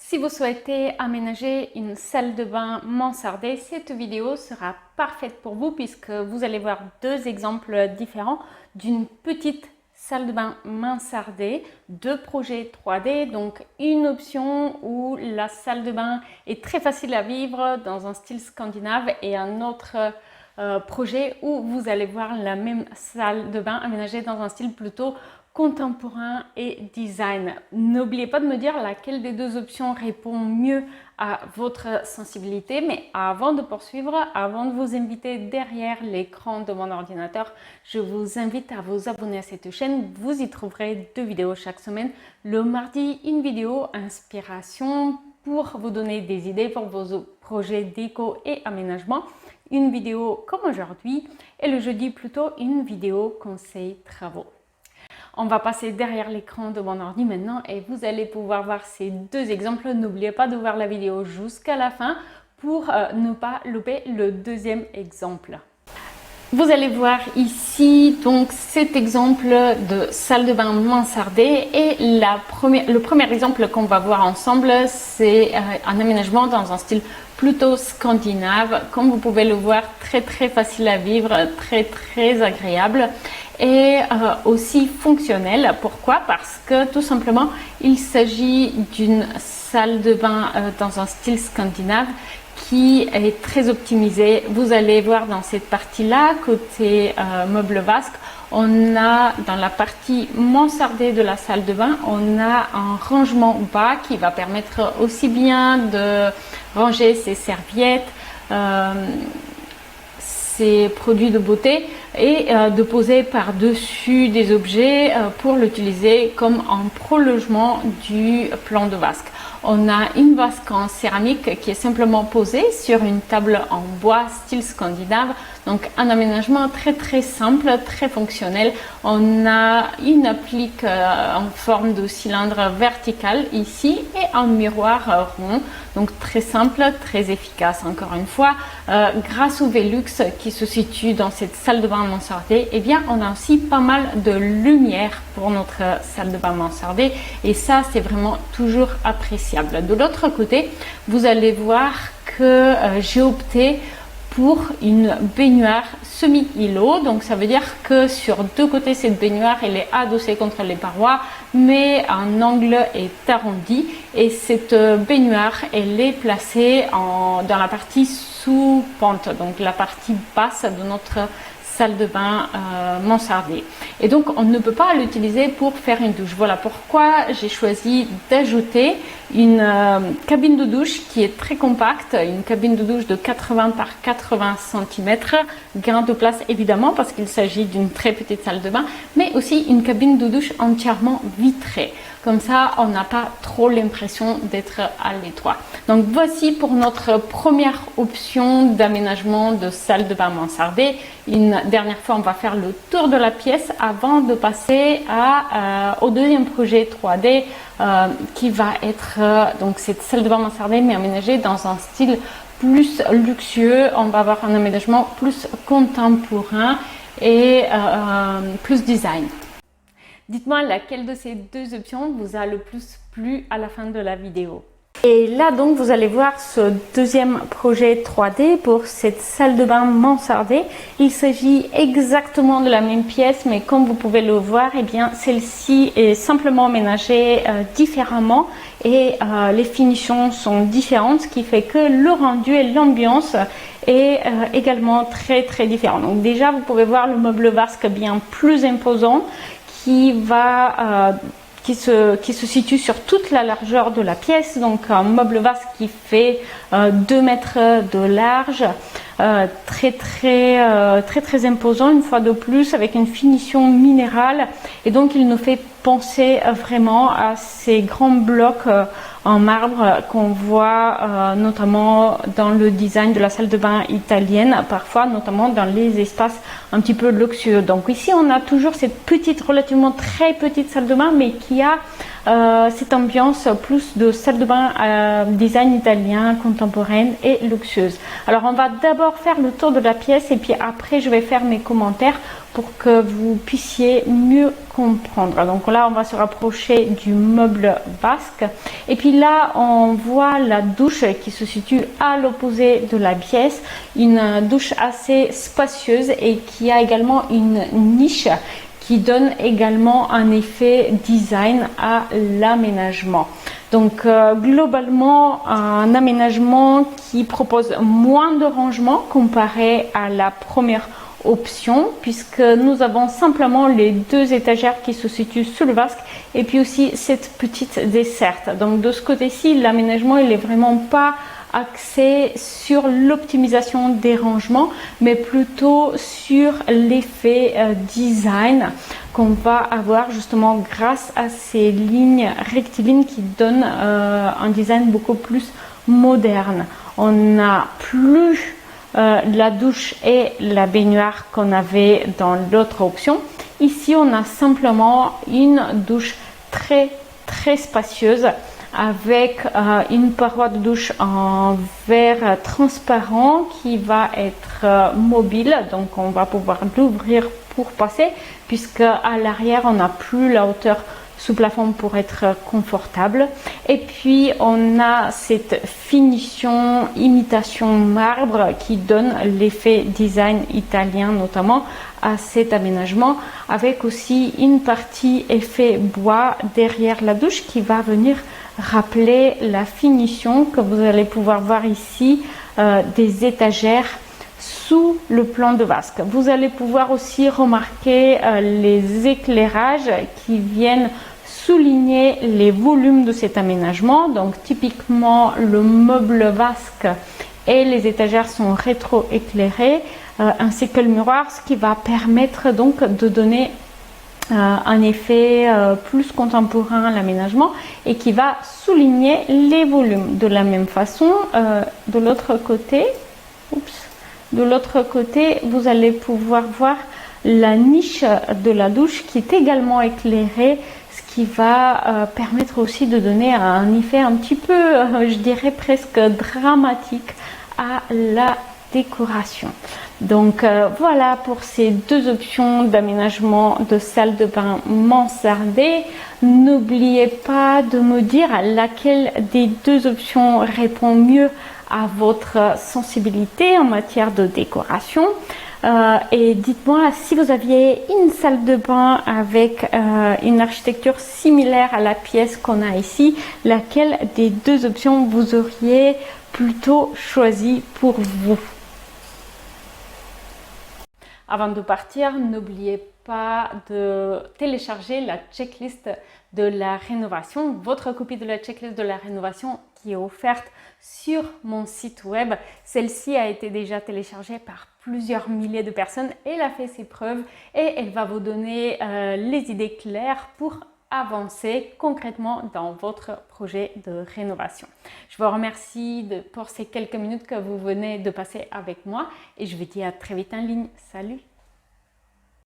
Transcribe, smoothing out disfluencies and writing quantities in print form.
Si vous souhaitez aménager une salle de bain mansardée, cette vidéo sera parfaite pour vous puisque vous allez voir deux exemples différents d'une petite salle de bain mansardée, deux projets 3D, donc une option où la salle de bain est très facile à vivre dans un style scandinave et un autre projet où vous allez voir la même salle de bain aménagée dans un style plutôt contemporain et design. N'oubliez pas de me dire laquelle des deux options répond mieux à votre sensibilité, mais avant de poursuivre, avant de vous inviter derrière l'écran de mon ordinateur, je vous invite à vous abonner à cette chaîne. Vous y trouverez deux vidéos chaque semaine. Le mardi, une vidéo inspiration pour vous donner des idées pour vos projets déco et aménagement. Une vidéo comme aujourd'hui et le jeudi plutôt une vidéo conseil travaux. On va passer derrière l'écran de mon ordi maintenant et vous allez pouvoir voir ces deux exemples. N'oubliez pas de voir la vidéo jusqu'à la fin pour ne pas louper le deuxième exemple. Vous allez voir ici donc cet exemple de salle de bain mansardée et le premier exemple qu'on va voir ensemble, c'est un aménagement dans un style plutôt scandinave. Comme vous pouvez le voir, très facile à vivre, très agréable et aussi fonctionnel. Pourquoi? Parce que tout simplement il s'agit d'une salle de bain dans un style scandinave qui est très optimisée. Vous allez voir dans cette partie-là, côté meuble vasque, on a dans la partie mansardée de la salle de bain, on a un rangement bas qui va permettre aussi bien de ranger ses serviettes, ses produits de beauté et de poser par-dessus des objets pour l'utiliser comme un prolongement du plan de vasque. On a une vasque en céramique qui est simplement posée sur une table en bois style scandinave. Donc un aménagement très simple, très fonctionnel. On a une applique en forme de cylindre vertical ici et un miroir rond. Donc très simple, très efficace encore une fois. Grâce au Velux qui se situe dans cette salle de bain mansardée, eh bien on a aussi pas mal de lumière pour notre salle de bain mansardée et ça c'est vraiment toujours appréciable. De l'autre côté, vous allez voir que j'ai opté pour une baignoire semi-îlot. Donc ça veut dire que sur deux côtés cette baignoire elle est adossée contre les parois mais un angle est arrondi et cette baignoire elle est placée dans la partie sous pente, donc la partie basse de notre salle de bain mansardée. Et donc on ne peut pas l'utiliser pour faire une douche. Voilà pourquoi j'ai choisi d'ajouter une cabine de douche qui est très compacte, une cabine de douche de 80 par 80 cm, gain de place évidemment parce qu'il s'agit d'une très petite salle de bain, mais aussi une cabine de douche entièrement vitrée. Comme ça, on n'a pas trop l'impression d'être à l'étroit. Donc voici pour notre première option d'aménagement de salle de bain mansardée. Une dernière fois, on va faire le tour de la pièce avant de passer au deuxième projet 3D qui va être donc cette salle de bain mansardée mais aménagée dans un style plus luxueux. On va avoir un aménagement plus contemporain et plus design. Dites-moi laquelle de ces deux options vous a le plus plu à la fin de la vidéo. Et là donc vous allez voir ce deuxième projet 3D pour cette salle de bain mansardée. Il s'agit exactement de la même pièce mais comme vous pouvez le voir, eh bien celle-ci est simplement aménagée différemment et les finitions sont différentes, ce qui fait que le rendu et l'ambiance est également très différent. Donc déjà vous pouvez voir le meuble vasque bien plus imposant qui se situe sur toute la largeur de la pièce, donc un meuble vasque qui fait 2 mètres de large, très imposant une fois de plus avec une finition minérale et donc il nous fait penser vraiment à ces grands blocs en marbre qu'on voit notamment dans le design de la salle de bain italienne, parfois notamment dans les espaces un petit peu luxueux. Donc ici on a toujours cette relativement très petite salle de bain mais qui a cette ambiance plus de salle de bain design italien, contemporaine et luxueuse. Alors on va d'abord faire le tour de la pièce et puis après je vais faire mes commentaires pour que vous puissiez mieux comprendre. Donc là on va se rapprocher du meuble vasque et puis là on voit la douche qui se situe à l'opposé de la pièce, une douche assez spacieuse et qui a également une niche qui donne également un effet design à l'aménagement. Donc globalement un aménagement qui propose moins de rangement comparé à la première option, puisque nous avons simplement les deux étagères qui se situent sous le vasque et puis aussi cette petite desserte. Donc de ce côté-ci, l'aménagement il est vraiment pas axé sur l'optimisation des rangements, mais plutôt sur l'effet design qu'on va avoir justement grâce à ces lignes rectilignes qui donnent un design beaucoup plus moderne. On n'a plus la douche et la baignoire qu'on avait dans l'autre option. Ici, on a simplement une douche très spacieuse avec une paroi de douche en verre transparent qui va être mobile. Donc, on va pouvoir l'ouvrir pour passer puisque à l'arrière, on n'a plus la hauteur sous plafond pour être confortable. Et puis on a cette finition imitation marbre qui donne l'effet design italien notamment à cet aménagement, avec aussi une partie effet bois derrière la douche qui va venir rappeler la finition que vous allez pouvoir voir ici des étagères sous le plan de vasque. Vous allez pouvoir aussi remarquer les éclairages qui viennent souligner les volumes de cet aménagement. Donc typiquement le meuble vasque et les étagères sont rétro-éclairées ainsi que le miroir, ce qui va permettre donc de donner un effet plus contemporain à l'aménagement et qui va souligner les volumes. De la même façon, de l'autre côté, vous allez pouvoir voir la niche de la douche qui est également éclairée, ce qui va permettre aussi de donner un effet un petit peu, je dirais presque dramatique à la décoration. Donc voilà pour ces deux options d'aménagement de salle de bain mansardée. N'oubliez pas de me dire laquelle des deux options répond mieux à votre sensibilité en matière de décoration. Et dites-moi si vous aviez une salle de bain avec une architecture similaire à la pièce qu'on a ici, laquelle des deux options vous auriez plutôt choisi pour vous. Avant de partir, n'oubliez pas de télécharger la checklist de la rénovation, votre copie de la checklist de la rénovation qui est offerte sur mon site web. Celle-ci a été déjà téléchargée par plusieurs milliers de personnes. Elle a fait ses preuves et elle va vous donner les idées claires pour avancer concrètement dans votre projet de rénovation. Je vous remercie pour ces quelques minutes que vous venez de passer avec moi et je vous dis à très vite en ligne. Salut!